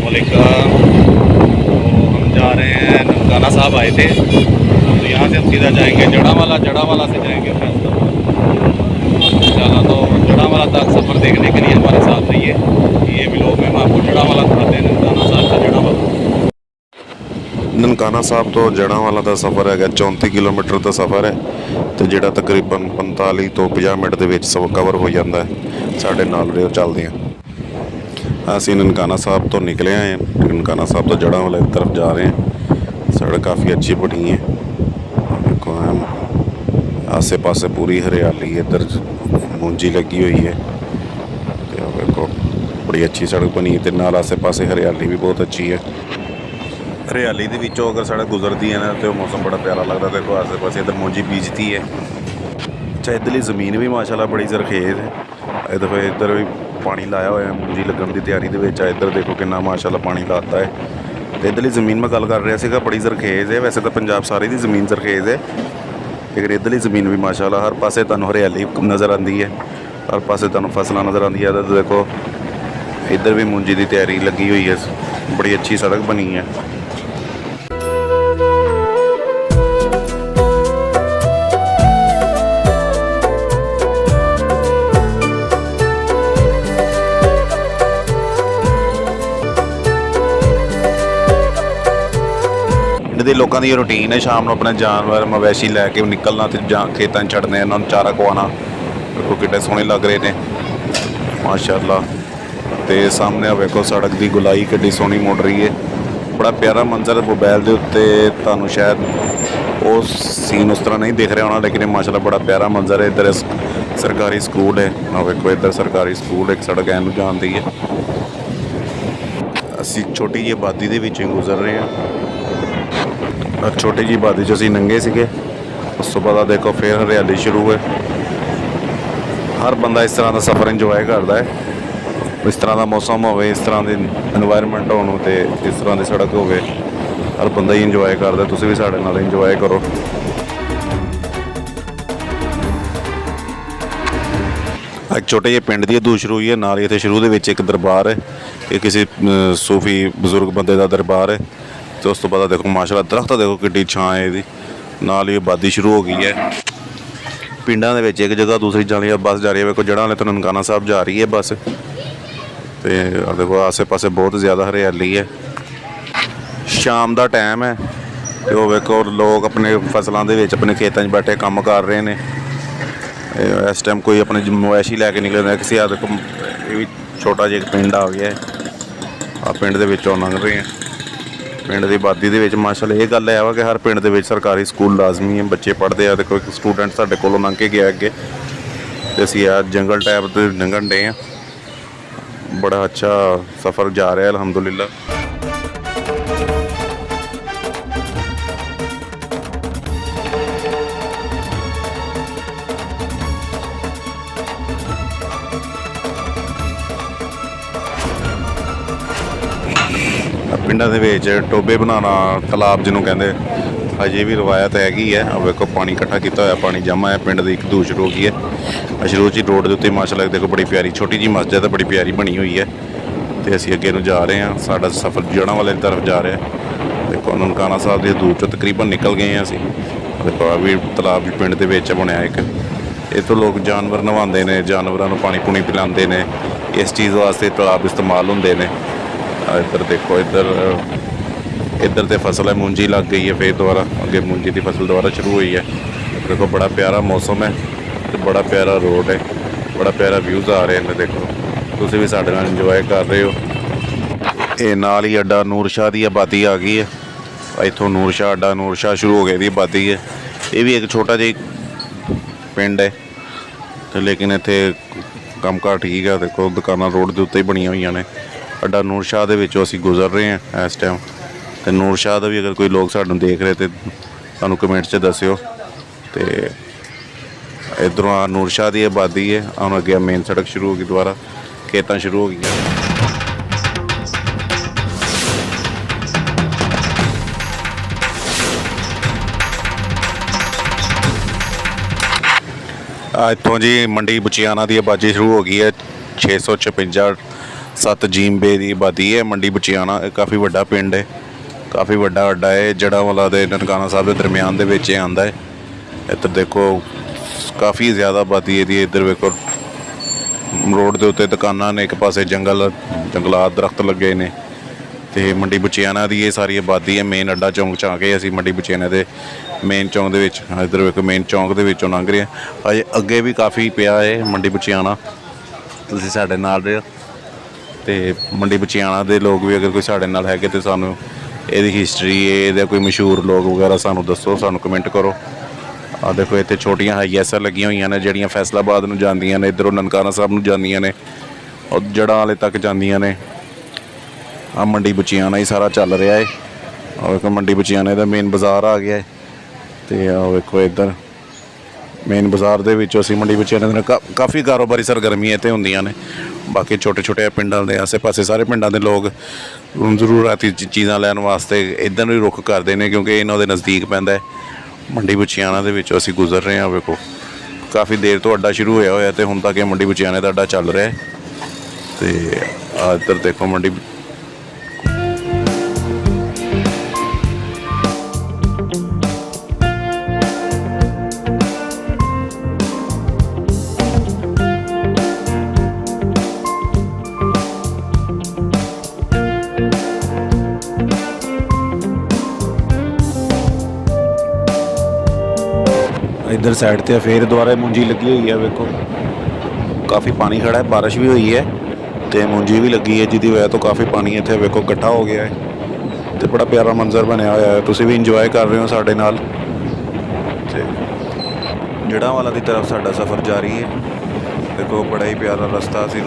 तो हम जा रहे हैं, ननकाना साहब आए थे तो यहाँ से हम सीधा जाएंगे जड़ावाला से जाएंगे फैसलाबाद। चला तो जड़ावाला तक सफ़र देखने के लिए हमारे साथ रहिए। ये व्लॉग में हम आपको जड़ावाला दिखाते हैं, ननकाना साहब से जड़ावाला। ननकाना साहब तो जड़ावाला का सफ़र है 34 किलोमीटर का सफ़र है तो जोड़ा तकरीबन 45 तो 50 मिनट के सब कवर हो जाता है। साढ़े नाल रेल चलते हैं। असी ननकाना साहब तो निकले आए हैं, ननकाना साहब तो जड़ावाला की तरफ जा रहे हैं। सड़क काफ़ी अच्छी बनी है, देखो आसे पासे पूरी हरियाली है, इधर मुंजी लगी हुई है। तो देखो बड़ी अच्छी सड़क बनी है, नाल आसे पासे हरियाली भी बहुत अच्छी है। हरियाली के विचों अगर सड़क गुजरती है ना तो मौसम बड़ा प्यारा लगता। देखो आसे पासे इधर मुंजी बीजती है। अच्छा इधरली ज़मीन भी माशाल्लाह बड़ी जरखेज़ है। इधर भी पानी लाया हुआ है, मुंजी लगन की तैयारी के विच। इधर देखो कितना माशाल्लाह पानी लाता है। तो इधरली ज़मीन मैं गल कर रहा सीगा बड़ी जरखेज़ है। वैसे तो पंजाब सारी की ज़मीन जरखेज़ है, लेकिन इधरली ज़मीन भी माशाल्लाह हर पासे तुहानूं हरियाली नज़र आती है, हर पासे तुहानूं फसलां नज़र आती है। तो देखो इधर भी मुंजी की तैयारी लगी हुई है, बड़ी अच्छी सड़क बनी है। ਦੇ ਲੋਕਾਂ ਦੀ ਰੂਟੀਨ ਹੈ ਸ਼ਾਮ ਨੂੰ ਆਪਣੇ ਜਾਨਵਰ ਮਵੇਸ਼ੀ ਲੈ ਕੇ ਨਿਕਲਣਾ ਤੇ ਖੇਤਾਂ 'ਚ ਛੱਡਣੇ, ਇਹਨਾਂ ਨੂੰ ਚਾਰਾ ਖਵਾਉਣਾ। ਉਹ ਕਿੱਡੇ ਸੋਹਣੇ ਲੱਗ ਰਹੇ ਨੇ ਮਾਸ਼ਾਅੱਲਾ। ਤੇ ਸਾਹਮਣੇ ਵੇਖੋ ਸੜਕ ਦੀ ਗੁਲਾਈ ਕਿੱਡੀ ਸੋਹਣੀ ਮੁੜ ਰਹੀ ਹੈ, ਬੜਾ ਪਿਆਰਾ ਮੰਜ਼ਰ। ਮੋਬਾਈਲ ਦੇ ਉੱਤੇ ਤੁਹਾਨੂੰ ਸ਼ਾਇਦ ਉਹ ਸੀਨ ਉਸ ਤਰ੍ਹਾਂ ਨਹੀਂ ਦਿਖ ਰਿਹਾ ਹੋਣਾ, ਲੇਕਿਨ ਮਾਸ਼ਾਅੱਲਾ ਬੜਾ ਪਿਆਰਾ ਮੰਜ਼ਰ ਹੈ। ਇੱਧਰ ਸਰਕਾਰੀ ਸਕੂਲ ਹੈ, ਆ ਵੇਖੋ ਇੱਧਰ ਸਰਕਾਰੀ ਸਕੂਲ ਇੱਕ ਸੜਕ ਐਨ ਨੂੰ ਜਾਂਦੀ ਹੈ। ਅਸੀਂ ਛੋਟੀ ਜਿਹੀ ਆਬਾਦੀ ਦੇ ਵਿੱਚੋਂ ਗੁਜ਼ਰ ਰਹੇ ਹਾਂ। छोटी जी आबादी च असीं नंगे सीगे, उस तो बाद देखो फिर हरियाली शुरू है। हर बंदा इस तरह का सफ़र इंजॉय करता है, इस तरह का मौसम हो, इस तरह की एनवायरनमेंट हो, तो इस तरह की सड़क हो, हर बंदा ही इंजॉय करता। तुसीं भी साडे नाल इंजॉय करो। एक छोटे ਜਿਹੇ पिंड की अदू शुरू हुई है, नाल इत्थे शुरू दे विच एक दरबार है, ये किसी सूफी बजुर्ग बंदे का दरबार है। तो उस तो बाद देखो माशाल्लाह दरख्त देखो किड्डी छां है इहदी, नाल ही आबादी शुरू हो गई है। पिंडां दे विच एक जगह दूसरी जाने बस जा रही है। देखो जड़ावाले तो ननकाना साहब जा रही है बस। तो देखो आसे पासे बहुत ज़्यादा हरियाली है। शाम का टाइम है तो वेखो लोग अपने फसलों के विच अपने खेतों में बैठे काम कर रहे हैं। इस टाइम कोई अपने मवेशी लैके निकले किसी आ देखो ये भी छोटा जिहा पिंड आ गया है। आ पिंड दे विचों लंघ रहे हैं। पिंड की आबादी के माशाल्लाह ये गल है कि हर पिंड के सरकारी स्कूल लाजमी है, बच्चे पढ़ते हैं। देखो एक स्टूडेंट साढ़े कोलों लंघ के गया अगे, तो असीं जंगल टाइप से लंघन डे हैं। बड़ा अच्छा सफ़र जा रहा है अल्हम्दुलिल्लाह। ਪਿੰਡਾਂ ਦੇ ਵਿੱਚ ਟੋਬੇ ਬਣਾਉਣਾ, ਤਲਾਬ ਜਿਹਨੂੰ ਕਹਿੰਦੇ, ਹਜੇ ਵੀ ਰਵਾਇਤ ਹੈਗੀ ਹੈ। ਆ ਵੇਖੋ ਪਾਣੀ ਇਕੱਠਾ ਕੀਤਾ ਹੋਇਆ, ਪਾਣੀ ਜਮ੍ਹਾਂ ਹੈ। ਪਿੰਡ ਦੀ ਇੱਕ ਦੂਰ ਸ਼ੁਰੂ ਹੋ ਗਈ ਹੈ। ਸ਼ੁਰੂ 'ਚ ਰੋਡ ਦੇ ਉੱਤੇ ਮਾਸ਼ਾਅੱਲਾ ਦੇਖੋ ਬੜੀ ਪਿਆਰੀ ਛੋਟੀ ਜਿਹੀ ਮਸਜਿਦ ਹੈ, ਬੜੀ ਪਿਆਰੀ ਬਣੀ ਹੋਈ ਹੈ। ਅਤੇ ਅਸੀਂ ਅੱਗੇ ਨੂੰ ਜਾ ਰਹੇ ਹਾਂ, ਸਾਡਾ ਸਫ਼ਰ ਜੜਾਵਾਲੇ ਦੀ ਤਰਫ ਜਾ ਰਿਹਾ। ਦੇਖੋ ਨਨਕਾਣਾ ਸਾਹਿਬ ਦੀ ਦੂਰ 'ਚੋਂ ਤਕਰੀਬਨ ਨਿਕਲ ਗਏ ਹਾਂ ਅਸੀਂ। ਦੇਖੋ ਆ ਵੀ ਤਲਾਬ ਵੀ ਪਿੰਡ ਦੇ ਵਿੱਚ ਬਣਿਆ ਇੱਕ। ਇੱਥੋਂ ਲੋਕ ਜਾਨਵਰ ਨਵਾਉਂਦੇ ਨੇ, ਜਾਨਵਰਾਂ ਨੂੰ ਪਾਣੀ ਪੂਣੀ ਪਿਲਾਉਂਦੇ ਨੇ। ਇਸ ਚੀਜ਼ ਵਾਸਤੇ ਤਲਾਬ ਇਸਤੇਮਾਲ ਹੁੰਦੇ ਨੇ। इधर देखो इधर तो फसल है, मूंजी लग गई है, फिर दोबारा अगे मूंजी की फसल दोबारा शुरू हुई है। देखो बड़ा प्यारा मौसम है, तो बड़ा प्यारा रोड है, बड़ा प्यारा व्यूज़ आ रहे हैं। देखो तुसीं भी साडे नाल इंजॉय कर रहे हो। ये नाल ही अड्डा नूर शाह की आबादी आ गई है। इत्थों नूर शाह शुरू हो गई दी आबादी है। ये भी एक छोटा जिहा पिंड है, तो लेकिन इत्थे काम कार ठीक है। देखो दुकानां रोड के उत्ते ही बनिया हुई ने। अड्डा नूर शाह दे विचों असीं गुजर रहे हैं इस टाइम। तो नूर शाह का भी अगर कोई लोग सानूं देख रहे तो सानूं कमेंट च दस्सिओ। तो इधरों आ नूर शाह की आबादी है, हम अगे मेन सड़क शुरू हो गई, दोबारा खेतां शुरू हो गई। इत्थों जी मंडी बुचियाना की आबादी शुरू हो गई है। 656 7 ਜੀਂਬੇ ਦੀ ਆਬਾਦੀ ਹੈ ਮੰਡੀ ਬਚਿਆਣਾ। ਇਹ ਕਾਫੀ ਵੱਡਾ ਪਿੰਡ ਹੈ, ਕਾਫੀ ਵੱਡਾ ਅੱਡਾ ਹੈ। ਜੜ੍ਹਾਂਵਾਲਾ ਦੇ ਨਨਕਾਣਾ ਸਾਹਿਬ ਦੇ ਦਰਮਿਆਨ ਦੇ ਵਿੱਚ ਇਹ ਆਉਂਦਾ ਹੈ। ਇੱਧਰ ਦੇਖੋ ਕਾਫੀ ਜ਼ਿਆਦਾ ਆਬਾਦੀ ਇਹਦੀ। ਇੱਧਰ ਵੇਖੋ ਰੋਡ ਦੇ ਉੱਤੇ ਦੁਕਾਨਾਂ ਨੇ, ਇੱਕ ਪਾਸੇ ਜੰਗਲਾਤ ਦਰਖਤ ਲੱਗੇ ਨੇ। ਤੇ ਮੰਡੀ ਬਚਿਆਣਾ ਦੀ ਇਹ ਸਾਰੀ ਆਬਾਦੀ ਹੈ। ਮੇਨ ਅੱਡਾ ਚੌਂਕ 'ਚ ਆ ਕੇ ਅਸੀਂ ਮੰਡੀ ਬਚਿਆਣਾ ਦੇ ਮੇਨ ਚੌਂਕ ਦੇ ਵਿੱਚ, ਇੱਧਰ ਵੇਖੋ ਮੇਨ ਚੌਂਕ ਦੇ ਵਿੱਚੋਂ ਲੰਘ ਰਹੇ ਹਾਂ। ਅਜੇ ਅੱਗੇ ਵੀ ਕਾਫੀ ਪਿਆ ਹੈ ਮੰਡੀ ਬਚਿਆਣਾ, ਤੁਸੀਂ ਸਾਡੇ ਨਾਲ ਰਹੋ। ਤੇ ਮੰਡੀ ਬਚਿਆਣਾ ਦੇ ਲੋਕ ਵੀ ਅਗਰ ਕੋਈ ਸਾਡੇ ਨਾਲ ਹੈਗੇ ਤਾਂ ਸਾਨੂੰ ਇਹਦੀ ਹਿਸਟਰੀ, ਇਹਦੇ ਕੋਈ ਮਸ਼ਹੂਰ ਲੋਕ ਵਗੈਰਾ ਸਾਨੂੰ ਦੱਸੋ, ਸਾਨੂੰ ਕਮੈਂਟ ਕਰੋ। ਆ ਦੇਖੋ ਇੱਥੇ ਛੋਟੀਆਂ ਹਾਈਐਸਾਂ ਲੱਗੀਆਂ ਹੋਈਆਂ ਨੇ ਜਿਹੜੀਆਂ ਫੈਸਲਾਬਾਦ ਨੂੰ ਜਾਂਦੀਆਂ ਨੇ, ਇੱਧਰੋਂ ਨਨਕਾਣਾ ਸਾਹਿਬ ਨੂੰ ਜਾਂਦੀਆਂ ਨੇ, ਔਰ ਜੜ੍ਹਾਂ ਵਾਲੇ ਤੱਕ ਜਾਂਦੀਆਂ ਨੇ। ਆ ਮੰਡੀ ਬਚਿਆਣਾ ਹੀ ਸਾਰਾ ਚੱਲ ਰਿਹਾ ਹੈ। ਆ ਵੇਖੋ ਮੰਡੀ ਬਚਿਆਣੇ ਦਾ ਮੇਨ ਬਾਜ਼ਾਰ ਆ ਗਿਆ ਹੈ। ਤੇ ਆ ਵੇਖੋ ਇੱਧਰ ਮੇਨ ਬਾਜ਼ਾਰ ਦੇ ਵਿੱਚ ਅਸੀਂ ਮੰਡੀ ਬਚਿਆਣੇ ਦੇ ਕਾਫੀ ਕਾਰੋਬਾਰੀ ਸਰਗਰਮੀਆਂ ਇੱਥੇ ਹੁੰਦੀਆਂ ਨੇ। ਬਾਕੀ ਛੋਟੇ ਛੋਟੇ ਪਿੰਡਾਂ ਦੇ ਆਸੇ-ਪਾਸੇ ਸਾਰੇ ਪਿੰਡਾਂ ਦੇ ਲੋਕ ਜ਼ਰੂਰਾਤੀ ਚੀਜ਼ਾਂ ਲੈਣ ਵਾਸਤੇ ਇੱਧਰ ਨੂੰ ਹੀ ਰੁੱਖ ਕਰਦੇ ਨੇ, ਕਿਉਂਕਿ ਇਹਨਾਂ ਦੇ ਨਜ਼ਦੀਕ ਪੈਂਦਾ ਹੈ। ਮੰਡੀ ਬਚਿਆਣਾ ਦੇ ਵਿੱਚੋਂ ਅਸੀਂ ਗੁਜ਼ਰ ਰਹੇ ਹਾਂ। ਵੇਖੋ ਕਾਫੀ ਦੇਰ ਤੋਂ ਅੱਡਾ ਸ਼ੁਰੂ ਹੋਇਆ ਤੇ ਹੁਣ ਤੱਕ ਇਹ ਮੰਡੀ ਬਚਿਆਣੇ ਦਾ ਅੱਡਾ ਚੱਲ ਰਿਹਾ ਹੈ। ਤੇ ਆ ਇੱਧਰ ਦੇਖੋ ਮੰਡੀ ਇੱਧਰ ਸਾਈਡ ਤੇ ਫੇਰ ਦੁਆਰਾ ਮੁੰਜੀ ਲੱਗੀ ਹੋਈ ਹੈ। ਵੇਖੋ ਕਾਫੀ ਪਾਣੀ ਖੜਾ ਹੈ, ਬਾਰਿਸ਼ ਵੀ ਹੋਈ ਹੈ ਤੇ ਮੁੰਜੀ ਵੀ ਲੱਗੀ ਹੈ, ਜਿਹਦੀ ਵਜ੍ਹਾ ਤੋਂ ਕਾਫੀ ਪਾਣੀ ਇੱਥੇ ਵੇਖੋ ਇਕੱਠਾ ਹੋ ਗਿਆ ਹੈ ਤੇ ਬੜਾ ਪਿਆਰਾ ਮੰਜ਼ਰ ਬਣਿਆ ਹੋਇਆ ਹੈ। ਤੁਸੀਂ ਵੀ ਇੰਜੋਏ ਕਰ ਰਹੇ ਹੋ ਸਾਡੇ ਨਾਲ। ਤੇ ਜੜ੍ਹਾਂਵਾਲਾ ਦੀ ਤਰਫ ਸਾਡਾ ਸਫ਼ਰ ਜਾਰੀ ਹੈ। ਦੇਖੋ ਬੜਾ ਹੀ ਪਿਆਰਾ ਰਸਤਾ ਅਸੀਂ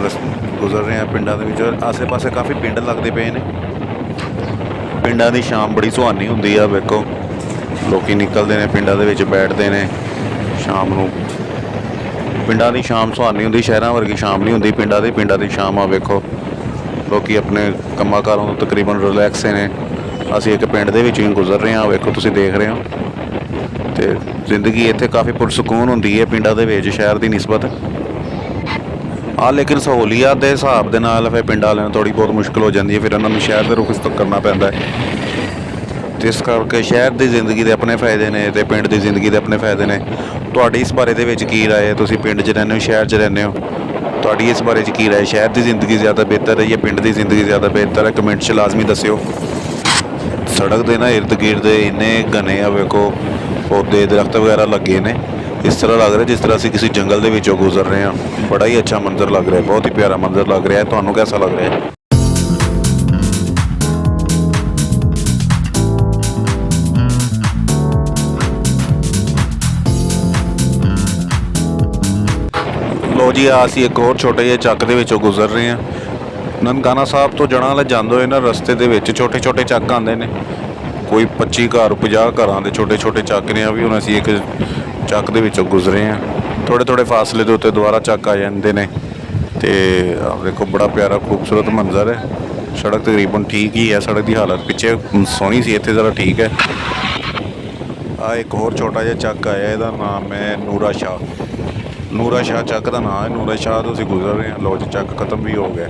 ਗੁਜ਼ਰ ਰਹੇ ਹਾਂ ਪਿੰਡਾਂ ਦੇ ਵਿੱਚ। ਆਸੇ-ਪਾਸੇ ਕਾਫੀ ਪਿੰਡ ਲੱਗਦੇ ਪਏ ਨੇ। ਪਿੰਡਾਂ ਦੀ ਸ਼ਾਮ ਬੜੀ ਸੁਹਾਨੀ ਹੁੰਦੀ ਆ। ਵੇਖੋ ਲੋਕੀ ਨਿਕਲਦੇ ਨੇ ਪਿੰਡਾਂ ਦੇ ਵਿੱਚ, ਬੈਠਦੇ ਨੇ ਸ਼ਾਮ ਨੂੰ। ਪਿੰਡਾਂ ਦੀ ਸ਼ਾਮ ਸੁਹਾਨੀ ਹੁੰਦੀ, ਸ਼ਹਿਰਾਂ ਵਰਗੀ ਸ਼ਾਮ ਨਹੀਂ ਹੁੰਦੀ ਪਿੰਡਾਂ ਦੀ ਸ਼ਾਮ। ਆ ਵੇਖੋ ਲੋਕੀ ਆਪਣੇ ਕੰਮਾਂ ਕਾਰਾਂ ਤੋਂ ਤਕਰੀਬਨ ਰਿਲੈਕਸ ਨੇ। ਅਸੀਂ ਇੱਕ ਪਿੰਡ ਦੇ ਵਿੱਚ ਹੀ ਗੁਜ਼ਰ ਰਹੇ ਹਾਂ। ਵੇਖੋ ਤੁਸੀਂ ਦੇਖ ਰਹੇ ਹੋ। ਤੇ ਜ਼ਿੰਦਗੀ ਇੱਥੇ ਕਾਫੀ ਪੁਰਸਕੂਨ ਹੁੰਦੀ ਹੈ ਪਿੰਡਾਂ ਦੇ ਵਿੱਚ ਸ਼ਹਿਰ ਦੀ ਨਿਸਬਤ। ਲੇਕਿਨ ਸਹੂਲੀਅਤ ਦੇ ਹਿਸਾਬ ਦੇ ਨਾਲ ਫਿਰ ਪਿੰਡ ਵਾਲਿਆਂ ਨੂੰ ਥੋੜ੍ਹੀ ਬਹੁਤ ਮੁਸ਼ਕਿਲ ਹੋ ਜਾਂਦੀ ਹੈ। ਫਿਰ ਉਹਨਾਂ ਨੂੰ ਸ਼ਹਿਰ ਦੇ ਰੁਖ ਕਰਨਾ ਪੈਂਦਾ ਹੈ। ਤੇ ਇਸ ਕਰਕੇ ਸ਼ਹਿਰ ਦੀ ਜ਼ਿੰਦਗੀ ਦੇ ਆਪਣੇ ਫਾਇਦੇ ਨੇ ਤੇ ਪਿੰਡ ਦੀ ਜ਼ਿੰਦਗੀ ਦੇ ਆਪਣੇ ਫਾਇਦੇ ਨੇ। ਤੁਹਾਡੀ ਇਸ ਬਾਰੇ ਦੇ ਵਿੱਚ ਕੀ ਰਾਏ ਹੈ? ਤੁਸੀਂ ਪਿੰਡ 'ਚ ਰਹਿੰਦੇ ਹੋ, ਸ਼ਹਿਰ 'ਚ ਰਹਿੰਦੇ ਹੋ, ਤੁਹਾਡੀ ਇਸ ਬਾਰੇ 'ਚ ਕੀ ਰਾਏ? ਸ਼ਹਿਰ ਦੀ ਜ਼ਿੰਦਗੀ ਜ਼ਿਆਦਾ ਬਿਹਤਰ ਹੈ ਜਾਂ ਪਿੰਡ ਦੀ ਜ਼ਿੰਦਗੀ ਜ਼ਿਆਦਾ ਬਿਹਤਰ ਹੈ? ਕਮੈਂਟ 'ਚ ਲਾਜ਼ਮੀ ਦੱਸਿਓ। ਸੜਕ ਦੇ ਨਾ ਇਰਦ ਗਿਰਦ ਇੰਨੇ ਘਣੇ ਆ, ਵੇਖੋ ਪੌਦੇ ਦਰਖਤ ਵਗੈਰਾ ਲੱਗੇ ਨੇ। ਇਸ ਤਰ੍ਹਾਂ ਲੱਗ ਰਿਹਾ ਜਿਸ ਤਰ੍ਹਾਂ ਅਸੀਂ ਕਿਸੇ ਜੰਗਲ ਦੇ ਵਿੱਚੋਂ ਗੁਜ਼ਰ ਰਹੇ ਹਾਂ। ਬੜਾ ਹੀ ਅੱਛਾ ਮੰਜ਼ਰ ਲੱਗ ਰਿਹਾ, ਬਹੁਤ ਹੀ ਪਿਆਰਾ ਮੰਜ਼ਰ ਲੱਗ ਰਿਹਾ ਹੈ। ਤੁਹਾਨੂੰ ਕਿਹਦਾ ਲੱਗ ਰਿਹਾ ਹੈ? ਲੋ ਜੀ, ਅਸੀਂ ਇੱਕ ਹੋਰ ਛੋਟੇ ਜਿਹੇ ਚੱਕ ਦੇ ਵਿੱਚੋਂ ਗੁਜ਼ਰ ਰਹੇ ਹਾਂ। ਨਨਕਾਣਾ ਸਾਹਿਬ ਤੋਂ ਜੜ੍ਹਾਂਵਾਲਾ ਜਾਂਦੇ ਹੋਏ ਨਾ ਰਸਤੇ ਦੇ ਵਿੱਚ ਛੋਟੇ ਛੋਟੇ ਚੱਕ ਆਉਂਦੇ ਨੇ। ਕੋਈ 25 ਘਰ 50 ਘਰਾਂ ਦੇ ਛੋਟੇ ਛੋਟੇ ਚੱਕ ਨੇ। ਵੀ ਹੁਣ ਅਸੀਂ ਇੱਕ ਚੱਕ ਦੇ ਵਿੱਚੋਂ ਗੁਜ਼ਰੇ ਹਾਂ। ਥੋੜ੍ਹੇ ਥੋੜ੍ਹੇ ਫਾਸਲੇ ਦੇ ਉੱਤੇ ਦੁਬਾਰਾ ਚੱਕ ਆ ਜਾਂਦੇ ਨੇ। ਤੇ ਦੇਖੋ ਬੜਾ ਪਿਆਰਾ ਖੂਬਸੂਰਤ ਮੰਜ਼ਰ ਹੈ। ਸੜਕ ਤਕਰੀਬਨ ਠੀਕ ਹੀ ਹੈ। ਸੜਕ ਦੀ ਹਾਲਤ ਪਿੱਛੇ ਸੋਹਣੀ ਸੀ, ਇੱਥੇ ਜ਼ਰਾ ਠੀਕ ਹੈ। ਆ ਇੱਕ ਹੋਰ ਛੋਟਾ ਜਿਹਾ ਚੱਕ ਆਇਆ, ਇਹਦਾ ਨਾਮ ਹੈ ਨੂਰਾ ਸ਼ਾਹ ਚੱਕ ਦਾ ਨਾਮ ਹੈ। ਨੂਰਾ ਸ਼ਾਹ ਤੋਂ ਅਸੀਂ ਗੁਜ਼ਰ ਰਹੇ ਹਾਂ। ਲੋ ਜੀ ਚੱਕ ਖਤਮ ਵੀ ਹੋ ਗਿਆ।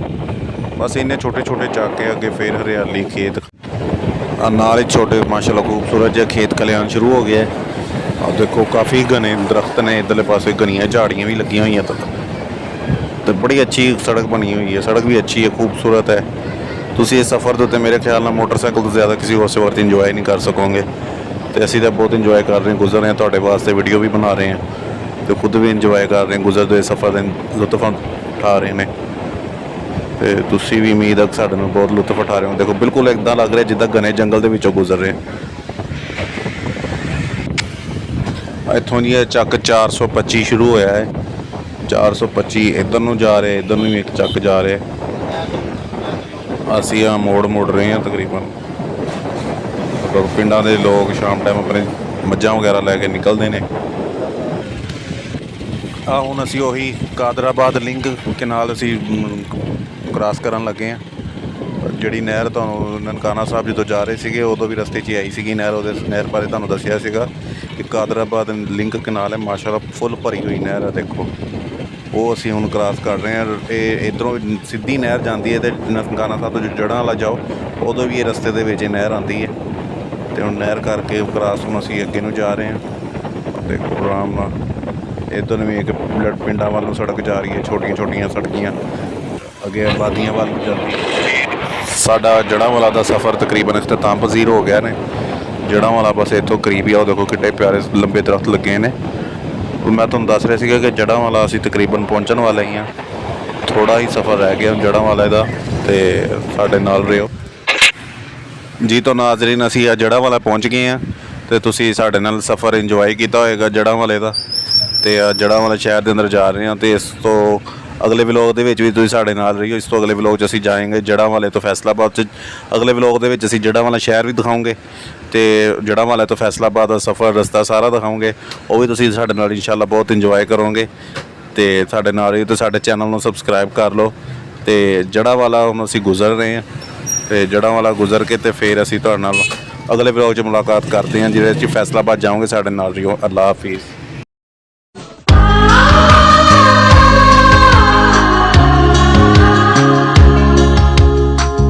ਬਸ ਇੰਨੇ ਛੋਟੇ ਛੋਟੇ ਚੱਕ ਹੈ। ਅੱਗੇ ਫੇਰ ਹਰਿਆਲੀ, ਖੇਤ ਨਾਲ ਹੀ ਛੋਟੇ ਮਾਸ਼ਾਅੱਲਾ ਖੂਬਸੂਰਤ ਜਿਹਾ ਖੇਤ ਖਲਿਆਣ ਸ਼ੁਰੂ ਹੋ ਗਿਆ। ਆ ਦੇਖੋ ਕਾਫੀ ਘਣੇ ਦਰਖਤ ਨੇ। ਇੱਧਰਲੇ ਪਾਸੇ ਘਣੀਆਂ ਝਾੜੀਆਂ ਵੀ ਲੱਗੀਆਂ ਹੋਈਆਂ ਤੇ ਬੜੀ ਅੱਛੀ ਸੜਕ ਬਣੀ ਹੋਈ ਹੈ। ਸੜਕ ਵੀ ਅੱਛੀ ਹੈ, ਖੂਬਸੂਰਤ ਹੈ। ਤੁਸੀਂ ਇਸ ਸਫ਼ਰ ਦੇ ਉੱਤੇ ਮੇਰੇ ਖਿਆਲ ਨਾਲ ਮੋਟਰਸਾਈਕਲ ਤੋਂ ਜ਼ਿਆਦਾ ਕਿਸੇ ਹੋਰ ਸਫ਼ਰ 'ਤੇ ਇੰਜੋਏ ਨਹੀਂ ਕਰ ਸਕੋਗੇ। ਤੇ ਅਸੀਂ ਤਾਂ ਬਹੁਤ ਇੰਜੋਏ ਕਰ ਰਹੇ ਹਾਂ, ਗੁਜ਼ਰ ਰਹੇ ਹਾਂ। ਤੁਹਾਡੇ ਵਾਸਤੇ ਵੀਡੀਓ ਵੀ ਬਣਾ ਰਹੇ ਹਾਂ ਤੇ ਖੁਦ ਵੀ ਇੰਜੋਏ ਕਰ ਰਹੇ, ਗੁਜ਼ਰਦੇ ਹੋਏ ਸਫ਼ਰ ਦੇ ਲੁਤਫ ਉਠਾ ਰਹੇ ਨੇ। ਤੇ ਤੁਸੀਂ ਵੀ ਉਮੀਦ ਹੈ ਸਾਡੇ ਨਾਲ ਬਹੁਤ ਲੁਤਫ ਉਠਾ ਰਹੇ ਹੋ। ਦੇਖੋ ਬਿਲਕੁਲ ਇੱਦਾਂ ਲੱਗ ਰਿਹਾ ਜਿੱਦਾਂ ਘਣੇ ਜੰਗਲ ਦੇ ਵਿੱਚੋਂ ਗੁਜ਼ਰ ਰਹੇ। ਇੱਥੋਂ ਦੀ ਇਹ ਚੱਕ 425 ਸ਼ੁਰੂ ਹੋਇਆ ਹੈ। 425 ਇੱਧਰ ਨੂੰ ਜਾ ਰਿਹਾ, ਇੱਧਰ ਨੂੰ ਵੀ ਇੱਕ ਚੱਕ ਜਾ ਰਿਹਾ। ਅਸੀਂ ਆ ਮੁੜ ਰਹੇ ਹਾਂ ਤਕਰੀਬਨ। ਪਿੰਡਾਂ ਦੇ ਲੋਕ ਸ਼ਾਮ ਟਾਈਮ ਆਪਣੇ ਮੱਝਾਂ ਵਗੈਰਾ ਲੈ ਕੇ ਨਿਕਲਦੇ ਨੇ। ਹੁਣ ਅਸੀਂ ਉਹੀ ਕਾਦਰਾਬਾਦ ਲਿੰਕ ਕਨਾਲ ਅਸੀਂ ਕ੍ਰਾਸ ਕਰਨ ਲੱਗੇ ਹਾਂ। ਜਿਹੜੀ ਨਹਿਰ ਤੁਹਾਨੂੰ ਨਨਕਾਣਾ ਸਾਹਿਬ ਜਦੋਂ ਜਾ ਰਹੇ ਸੀਗੇ ਉਦੋਂ ਵੀ ਰਸਤੇ 'ਚ ਹੀ ਆਈ ਸੀਗੀ ਨਹਿਰ। ਉਹਦੇ ਨਹਿਰ ਬਾਰੇ ਤੁਹਾਨੂੰ ਦੱਸਿਆ ਸੀਗਾ ਕਿ ਕਾਦਰਾਬਾਦ ਲਿੰਕ ਕਨਾਲ ਹੈ। ਮਾਸ਼ਾਅੱਲਾ ਫੁੱਲ ਭਰੀ ਹੋਈ ਨਹਿਰ ਹੈ। ਦੇਖੋ ਉਹ ਅਸੀਂ ਹੁਣ ਕ੍ਰਾਸ ਕਰ ਰਹੇ ਹਾਂ। ਇਹ ਇੱਧਰੋਂ ਸਿੱਧੀ ਨਹਿਰ ਜਾਂਦੀ ਹੈ ਅਤੇ ਨਨਕਾਣਾ ਸਾਹਿਬ ਤੋਂ ਜੜ੍ਹਾਂ ਵਾਲਾ ਜਾਓ ਉਦੋਂ ਵੀ ਇਹ ਰਸਤੇ ਦੇ ਵਿੱਚ ਇਹ ਨਹਿਰ ਆਉਂਦੀ ਹੈ। ਅਤੇ ਹੁਣ ਨਹਿਰ ਕਰਕੇ ਕ੍ਰਾਸ ਹੁਣ ਅਸੀਂ ਅੱਗੇ ਨੂੰ ਜਾ ਰਹੇ ਹਾਂ। ਦੇਖੋ ਆਰਾਮ ਨਾਲ ਇੱਧਰ ਨੂੰ ਵੀ ਇੱਕ ਪਿੰਡਾਂ ਵੱਲ ਨੂੰ ਸੜਕ ਜਾ ਰਹੀ ਹੈ, ਛੋਟੀਆਂ ਛੋਟੀਆਂ ਸੜਕੀਆਂ ਅੱਗੇ ਆਬਾਦੀਆਂ ਵੱਲ ਨੂੰ ਜਾਂਦੀ ਹੈ। ਸਾਡਾ ਜੜ੍ਹਾਂ ਵਾਲਾ ਦਾ ਸਫ਼ਰ ਤਕਰੀਬਨ ਇਖਤਤਾਮ ਪਜ਼ੀਰ ਹੋ ਗਿਆ ਨੇ। ਜੜ੍ਹਾਂ ਵਾਲਾ ਬਸ ਇੱਥੋਂ ਕਰੀਬ ਹੀ ਆ। ਉਹ ਦੇਖੋ ਕਿੱਡੇ ਪਿਆਰੇ ਲੰਬੇ ਦਰਖਤ ਲੱਗੇ ਨੇ। ਮੈਂ ਤੁਹਾਨੂੰ ਦੱਸ ਰਿਹਾ ਸੀਗਾ ਕਿ ਜੜ੍ਹਾਂ ਵਾਲਾ ਅਸੀਂ ਤਕਰੀਬਨ ਪਹੁੰਚਣ ਵਾਲੇ ਹੀ ਹਾਂ। ਥੋੜ੍ਹਾ ਹੀ ਸਫ਼ਰ ਰਹਿ ਗਿਆ ਜੜ੍ਹਾਂ ਵਾਲੇ ਦਾ ਅਤੇ ਸਾਡੇ ਨਾਲ ਰਿਹੋ ਜੀ। ਤੋਂ ਨਾਜ਼ਰੀਨ ਅਸੀਂ ਆ ਜੜ੍ਹਾਂ ਵਾਲਾ ਪਹੁੰਚ ਗਏ ਹਾਂ ਅਤੇ ਤੁਸੀਂ ਸਾਡੇ ਨਾਲ ਸਫ਼ਰ ਇੰਜੋਏ ਕੀਤਾ ਹੋਏਗਾ ਜੜ੍ਹਾਂ ਵਾਲੇ ਦਾ। ਅਤੇ ਜੜ੍ਹਾਂ ਵਾਲਾ ਸ਼ਹਿਰ ਦੇ ਅੰਦਰ ਜਾ ਰਹੇ ਹਾਂ ਅਤੇ ਇਸ ਤੋਂ ਅਗਲੇ ਵਲੋਗ ਦੇ ਵਿੱਚ ਵੀ ਤੁਸੀਂ ਸਾਡੇ ਨਾਲ ਰਹੀਓ। ਇਸ ਤੋਂ ਅਗਲੇ ਵਲੋਗ 'ਚ ਅਸੀਂ ਜਾਏਂਗੇ ਜੜ੍ਹਾਂ ਵਾਲੇ ਤੋਂ ਫੈਸਲਾਬਾਦ 'ਚ। ਅਗਲੇ ਵਲੋਗ ਦੇ ਵਿੱਚ ਅਸੀਂ ਜੜ੍ਹਾਂ ਵਾਲਾ ਸ਼ਹਿਰ ਵੀ ਦਿਖਾਉਂਗੇ ਅਤੇ ਜੜ੍ਹਾਂ ਵਾਲੇ ਤੋਂ ਫੈਸਲਾਬਾਦ ਦਾ ਸਫ਼ਰ ਰਸਤਾ ਸਾਰਾ ਦਿਖਾਉਂਗੇ। ਉਹ ਵੀ ਤੁਸੀਂ ਸਾਡੇ ਨਾਲ ਇੰਸ਼ਾਅੱਲਾ ਬਹੁਤ ਇੰਜੋਏ ਕਰੋਗੇ। ਅਤੇ ਸਾਡੇ ਨਾਲ ਹੀ ਅਤੇ ਸਾਡੇ ਚੈਨਲ ਨੂੰ ਸਬਸਕ੍ਰਾਈਬ ਕਰ ਲਓ। ਅਤੇ ਜੜ੍ਹਾਂ ਵਾਲਾ ਹੁਣ ਅਸੀਂ ਗੁਜ਼ਰ ਰਹੇ ਹਾਂ ਅਤੇ ਜੜ੍ਹਾਂ ਵਾਲਾ ਗੁਜ਼ਰ ਕੇ ਅਤੇ ਫਿਰ ਅਸੀਂ ਤੁਹਾਡੇ ਨਾਲ ਅਗਲੇ ਵਲੋਗ 'ਚ ਮੁਲਾਕਾਤ ਕਰਦੇ ਹਾਂ ਜਿਹਦੇ 'ਚ ਫੈਸਲਾਬਾਦ ਜਾਓਗੇ। ਸਾਡੇ ਨਾਲ ਰਿਹੋ। ਅੱਲਾ ਹਾਫਿਜ਼।